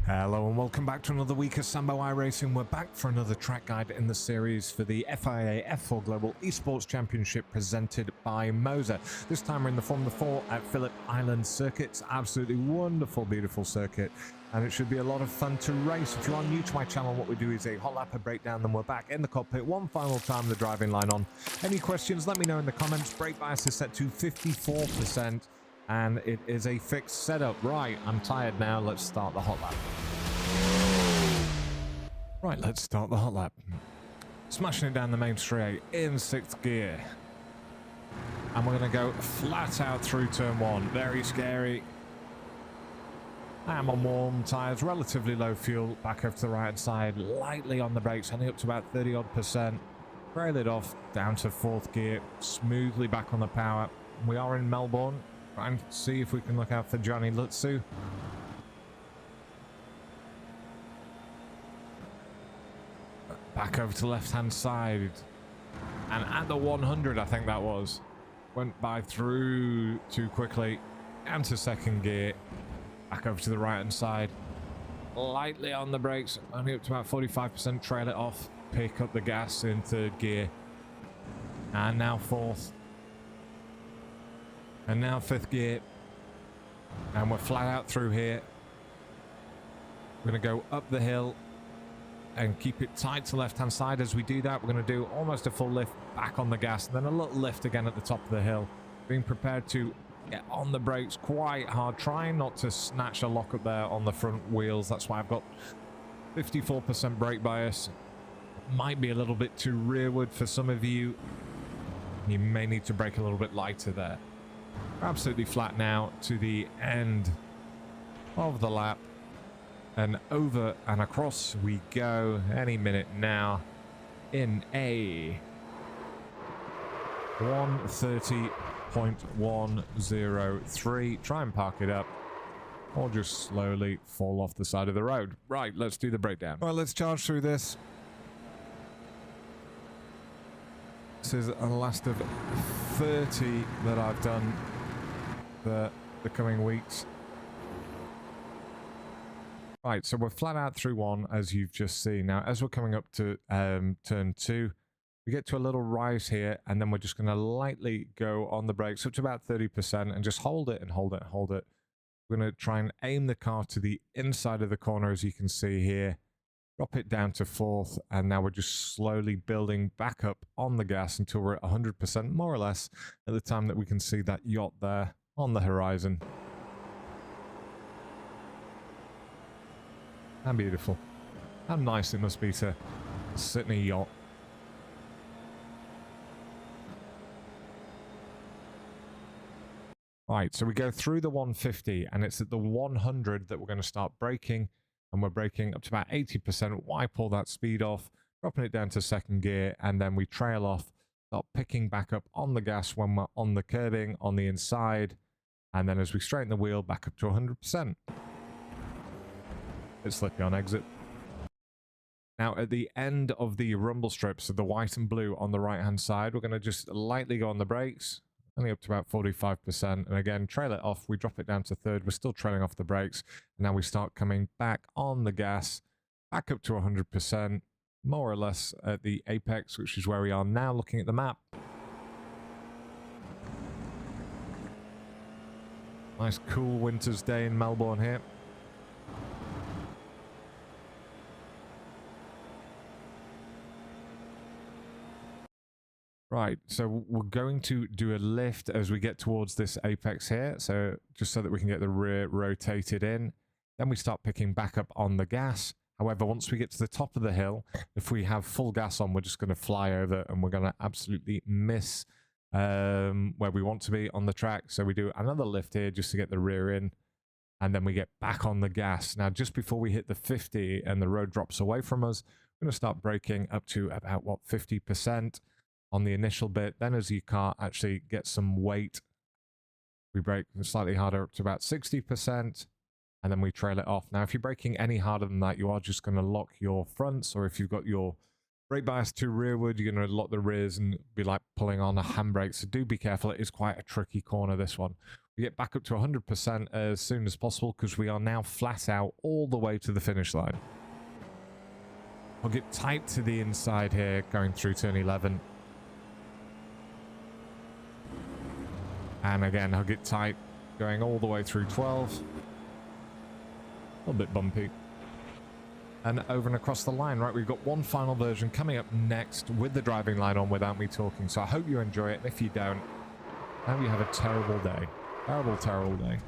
Hello and welcome back to another week of Sambo iRacing. We're back for another track guide in the series for the FIA F4 Global Esports Championship presented by Moza. This time we're in the Formula 4 at Phillip Island Circuit. Absolutely wonderful, beautiful circuit, and it should be a lot of fun to race. If you are new to my channel, what we do is a hot lap, a breakdown, then we're back in the cockpit one final time, the driving line on. Any questions, let me know in the comments. Brake bias is set to 54%. And it is a fixed setup. Right, I'm tired now. Let's start the hot lap. Right, let's start the hot lap. Smashing it down the main straight in 6th gear. And we're going to go flat out through turn 1. Very scary. I'm on warm tyres, relatively low fuel. Back over to the right hand side, lightly on the brakes, only up to about 30-odd%. Trail it off, down to 4th gear, smoothly back on the power. We are in Melbourne. Trying to see if we can look out for Johnny Lutsu. Back over to the left-hand side. And at the 100, I think that was. Went by through too quickly. Down to 2nd gear. Back over to the right-hand side. Lightly on the brakes. Only up to about 45%. Trail it off. Pick up the gas in 3rd gear. And now 4th. And now 5th gear. And we're flat out through here. We're going to go up the hill and keep it tight to the left-hand side. As we do that, we're going to do almost a full lift back on the gas, and then a little lift again at the top of the hill. Being prepared to get on the brakes quite hard, trying not to snatch a lock up there on the front wheels. That's why I've got 54% brake bias. Might be a little bit too rearward for some of you. You may need to brake a little bit lighter there. Absolutely flat now to the end of the lap, and over and across we go any minute now in a 1:30.103. Try and park it up or just slowly fall off the side of the road. Right, let's do the breakdown. All right, let's charge through this. This is a last of 30 that I've done for the coming weeks. Right, so we're flat out through 1, as you've just seen. Now, as we're coming up to turn 2, we get to a little rise here, and then we're just going to lightly go on the brakes up to about 30% and just hold it and hold it and hold it. We're going to try and aim the car to the inside of the corner, as you can see here. Drop it down to 4th, and now we're just slowly building back up on the gas until we're at 100% more or less at the time that we can see that yacht there on the horizon. How beautiful. How nice it must be to sit in a yacht. Right, so we go through the 150, and it's at the 100 that we're going to start braking. And we're braking up to about 80%. Wipe all that speed off, dropping it down to 2nd gear, and then we trail off, start picking back up on the gas when we're on the curbing on the inside, and then as we straighten the wheel, back up to 100%. It's slippy on exit. Now at the end of the rumble strips of the white and blue on the right hand side, we're going to just lightly go on the brakes. Only up to about 45%, and again trail it off. We drop it down to 3rd. We're still trailing off the brakes, and now we start coming back on the gas, back up to 100%, more or less at the apex, which is where we are now looking at the map. Nice cool winter's day in Melbourne here. Right, so we're going to do a lift as we get towards this apex here, so just so that we can get the rear rotated in. Then we start picking back up on the gas. However, once we get to the top of the hill, if we have full gas on, we're just going to fly over and we're going to absolutely miss where we want to be on the track. So we do another lift here just to get the rear in, and then we get back on the gas. Now, just before we hit the 50 and the road drops away from us, we're going to start braking up to about, 50%. On the initial bit. Then as your car actually gets some weight, we brake slightly harder up to about 60%, and then we trail it off. Now, if you're braking any harder than that, you are just going to lock your fronts, or if you've got your brake bias too rearward, you're going to lock the rears and be like pulling on a handbrake. So do be careful. It is quite a tricky corner, this one. We get back up to 100% as soon as possible because we are now flat out all the way to the finish line. I'll get tight to the inside here going through turn 11. And again, I'll get tight going all the way through 12. A little bit bumpy. And over and across the line, right? We've got one final version coming up next with the driving line on without me talking. So I hope you enjoy it. And if you don't, I hope you have a terrible day. Terrible, terrible day.